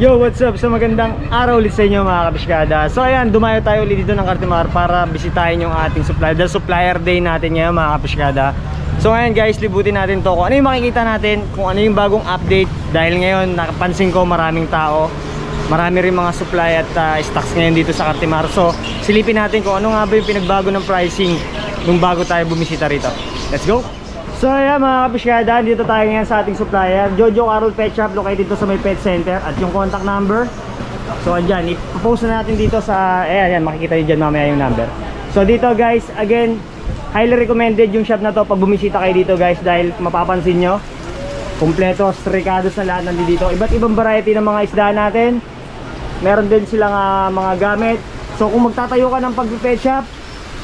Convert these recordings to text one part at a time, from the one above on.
Yo, what's up? So magandang araw ulit sa inyo mga kapiskada. So ayan, dumayo tayo ulit dito ng Cartimar para bisitahin yung ating supplier. Dahil supplier day natin ngayon mga kapiskada. So ngayon guys, libutin natin to kung ano yung makikita natin, kung ano yung bagong update. Dahil ngayon, nakapansin ko maraming tao, marami rin mga supply at stocks ngayon dito sa Cartimar. So silipin natin kung ano nga ba yung pinagbago ng pricing nung bago tayo bumisita rito. Let's go! So ayan mga kapiskada, dito tayo ngayon sa ating supplier, Jojo Carol Pet Shop, located dito sa may pet center. At yung contact number, so andyan, ipopost na natin dito sa, ayan, makikita nyo dyan mamaya yung number. So dito guys, again, highly recommended yung shop na to pag bumisita kayo dito guys. Dahil mapapansin nyo, kompleto, stricados na lahat nandito. Iba't ibang variety ng mga isda natin. Meron din silang mga gamit. So kung magtatayo ka ng pag-pet shop,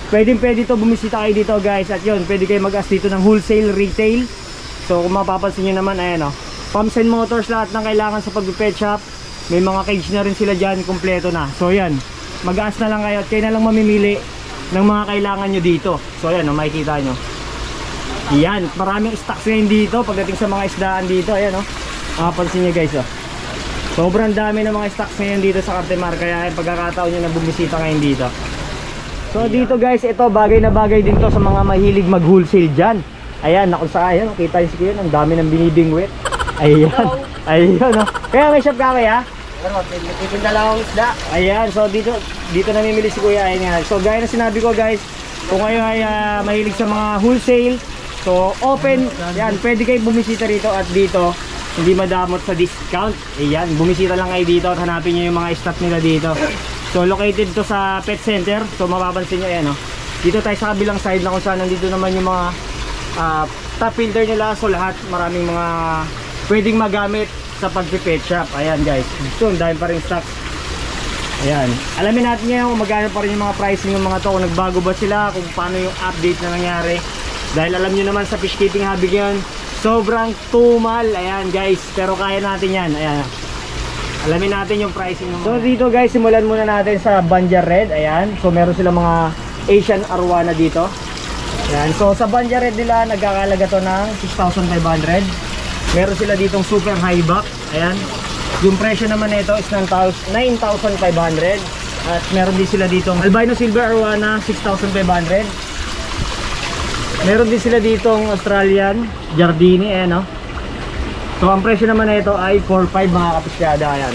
pwede to bumisita kayo dito guys. At yun, pwede kayo mag-ask dito ng wholesale, retail. So kung mapapansin nyo naman, ayan o, pumps and motors, lahat ng kailangan sa pag-pet shop. May mga cage na rin sila dyan, kompleto na. So yan, mag-ask na lang kayo at kayo na lang mamimili ng mga kailangan nyo dito. So ayan o, makikita nyo. Yan, maraming stocks ngayon dito pagdating sa mga isdaan dito. Ayan o, makapansin nyo guys o. Sobrang dami ng mga stocks ngayon dito sa Cartimar. Kaya pagkakataon nyo na bumisita ngayon dito. So dito guys, ito bagay na bagay din to sa mga mahilig mag-wholesale dyan. Ayan, nakon sa ayan, kita nyo si Kuya, ang dami ng binibingwit. Ayan, ayan no. Kaya may shop ka kaya? Titinda lang ang isda. Ayan, so dito namimili si Kuya. Ayan, so gaya na sinabi ko guys, kung kayo ay mahilig sa mga wholesale, so open, yan, pwede kayo bumisita rito. At dito, hindi madamot sa discount. Ayan, bumisita lang kayo dito at hanapin nyo yung mga stock nila dito. So located to sa pet center. So mapapansin nyo ayan, no? Dito tayo sa kabilang side na kung saan nandito naman yung mga top filter nila. So lahat, maraming mga pwedeng magamit sa pag-pet shop. Ayan guys, so dahil pa rin stock. Ayan, alamin natin ngayon kung magkano pa rin yung mga pricing ng mga to, kung nagbago ba sila, kung paano yung update na nangyari. Dahil alam nyo naman sa fish keeping hobby ngayon, sobrang tumal. Ayan guys, pero kaya natin yan. Ayan, alamin natin yung pricing ng mga. So dito guys, simulan muna natin sa Banjar Red. Ayan, so meron silang mga Asian Arowana dito. Ayan, so sa Banjar Red nila, nagkakalaga to ng 6,500. Meron sila ditong super high back. Ayan, yung presyo naman nito is 9,500. At meron din sila ditong Albino Silver Arowana, 6,500. Meron din sila ditong Australian Jardini. Ayan, no? So ang presyo naman nito ay 4,500 mga kapiskada. Ayan,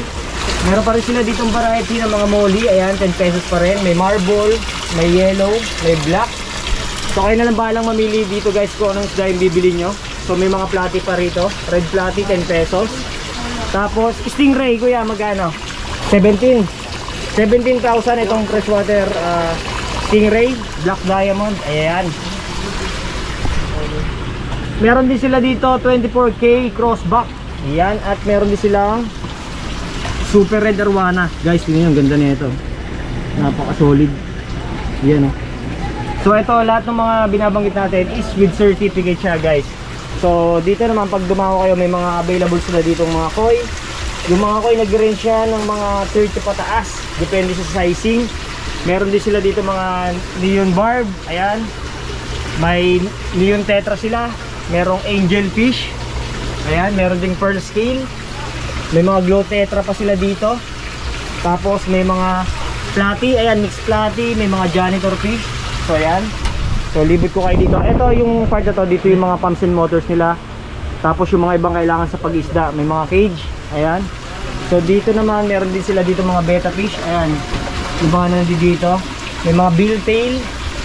meron pa rin sila ditong variety ng mga molly. Ayan, 10 pesos pa rin. May marble, may yellow, may black. So kayo na lang bahalang mamili dito guys kung anong isda yung bibili nyo. So may mga platy pa rito. Red platy, 10 pesos. Tapos stingray kuya, magkano? 17,000 itong freshwater stingray, black diamond. Ayan, meron din sila dito 24K crossback. Ayan, at meron din silang super red Arowana. Guys, tingnan nyo, ang ganda nito. Napaka solid. Ayan o. So ito, lahat ng mga binabanggit natin is with certificate siya guys. So dito naman pag dumako kayo, may mga available sila dito mga koi. Yung mga koi nag-range siya ng mga 30 pataas, depende sa sizing. Meron din sila dito mga neon barb. Ayan, may neon tetra sila. Merong angel fish. Ayan, meron ding pearl scale. May mga glow tetra pa sila dito. Tapos may mga platy. Ayan, mixed platy. May mga janitor fish. So ayan, so libot ko kayo dito. Ito yung part na to, dito yung mga pumps and motors nila. Tapos yung mga ibang kailangan sa pag-isda, may mga cage. Ayan, so dito naman meron din sila dito mga betta fish. Ayan, yung mga nandito dito. May mga billtail,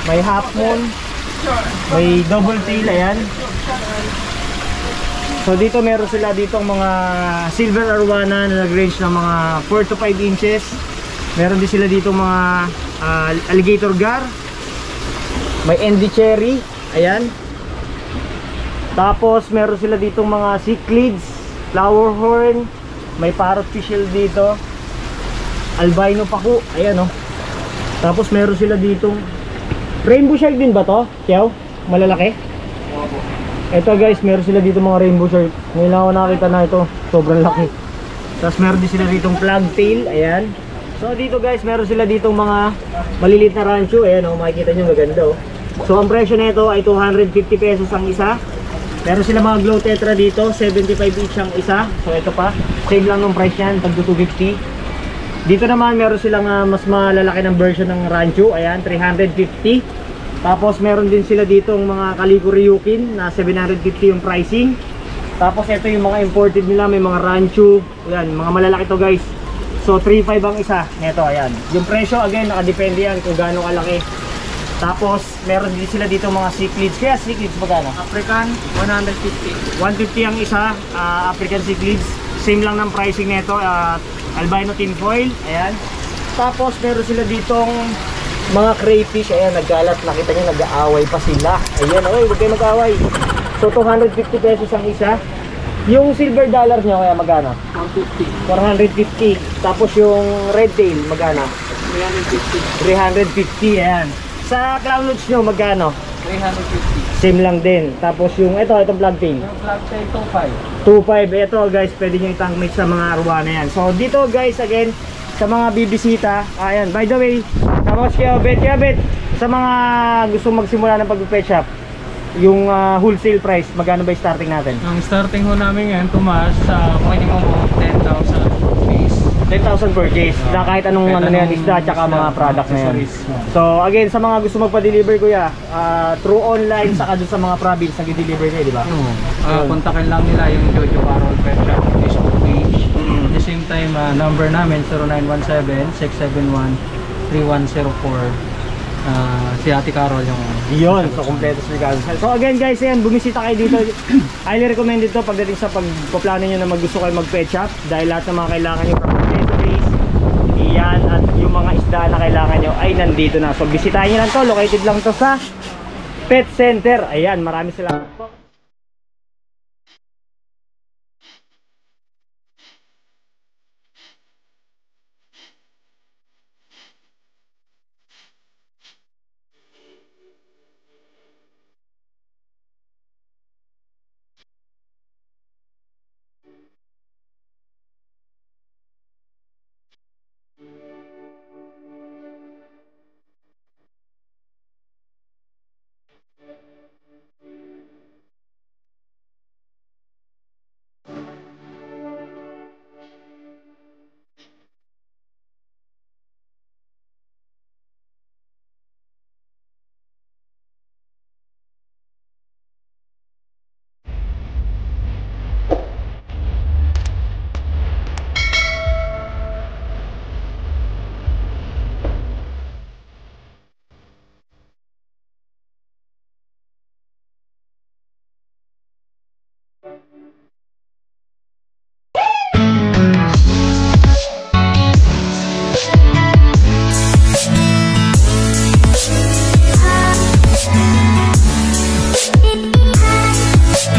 may half moon, may double tail. Ayan, so dito meron sila dito mga silver Arowana na nag-range ng mga 4 to 5 inches. Meron din sila dito mga alligator gar, may Andy cherry. Ayan, tapos meron sila dito mga cichlids, flower horn, may parrot fish dito, albino paku. Ayan o. Tapos meron sila ditong rainbow shark din ba to? Kiyaw? Malalaki? Ito guys, meron sila dito mga rainbow shark. Ngayon lang ako nakita na ito, sobrang laki. Tapos meron din sila ditong flagtail. Ayan, so dito guys, meron sila ditong mga maliliit na rancho. Ayan o, makikita nyo, maganda o. So ang presyo nito ay 250 pesos ang isa. Meron sila mga glow tetra dito, 75 each ang isa. So ito pa, same lang ng price niyan, tag 250. Dito naman meron silang mas malalaki ng version ng Rancho, ayan, 350. Tapos meron din sila dito ang mga Calico Ryukin na 750 yung pricing. Tapos ito yung mga imported nila, may mga Rancho, ayan, mga malalaki to guys. So 3.5 ang isa, neto, ayan. Yung presyo again, nakadepende yan kung gaano kalaki. Tapos meron din sila dito mga cichlids. Kaya cichlids magkano? African, 150. 150 ang isa, African cichlids. Same lang ng pricing nito, albino tinfoil, ayan. Tapos meron sila ditong mga crayfish, ayan, nagkalat, nakita nyo, nag-aaway pa sila. Ayan, okay, huwag kayo mag-aaway. So 250 pesos ang isa. Yung silver dollars nyo, kaya magkano? 150. 450. Tapos yung red tail, magkano? 350. 350, ayan. Sa clown lodge nyo, magkano? 350. Same lang din. Tapos yung itong flagpin. Yung flag tail, 2.5. Ito guys, pwede nyo itang-mix sa mga arwana yan. So dito guys, again, sa mga bibisita, ayan, by the way, tapos kaya bet, sa mga gustong magsimula ng pag-pet shop, yung wholesale price, magkano ba yung starting natin? Ang starting ho namin ngayon, tumaas sa minimum of 10,000 piece. 10,000 per case, na kahit anong ano na yan, isda, tsaka mga product na yan. So again, sa mga gusto magpa-deliver kuya, through online, saka doon sa mga province, nag-deliver kayo, di ba? Kontakin lang nila yung Jojo Carol Pet Shop Facebook page. At the same time, number namin 0917-671-3104. Si Ate Carol yung Yun, so kompleto sa regalo. So again guys, yan, bumisita kayo dito. Highly recommended to pagdating sa pagpaplano nyo na gusto kayo mag-pet shop. Dahil lahat ng mga kailangan nyo from accessories, iyan, at yung mga isda na kailangan nyo ay nandito na. So bisitahin nyo lang to, located lang to sa Pet Center. Ayan, maraming salamat po.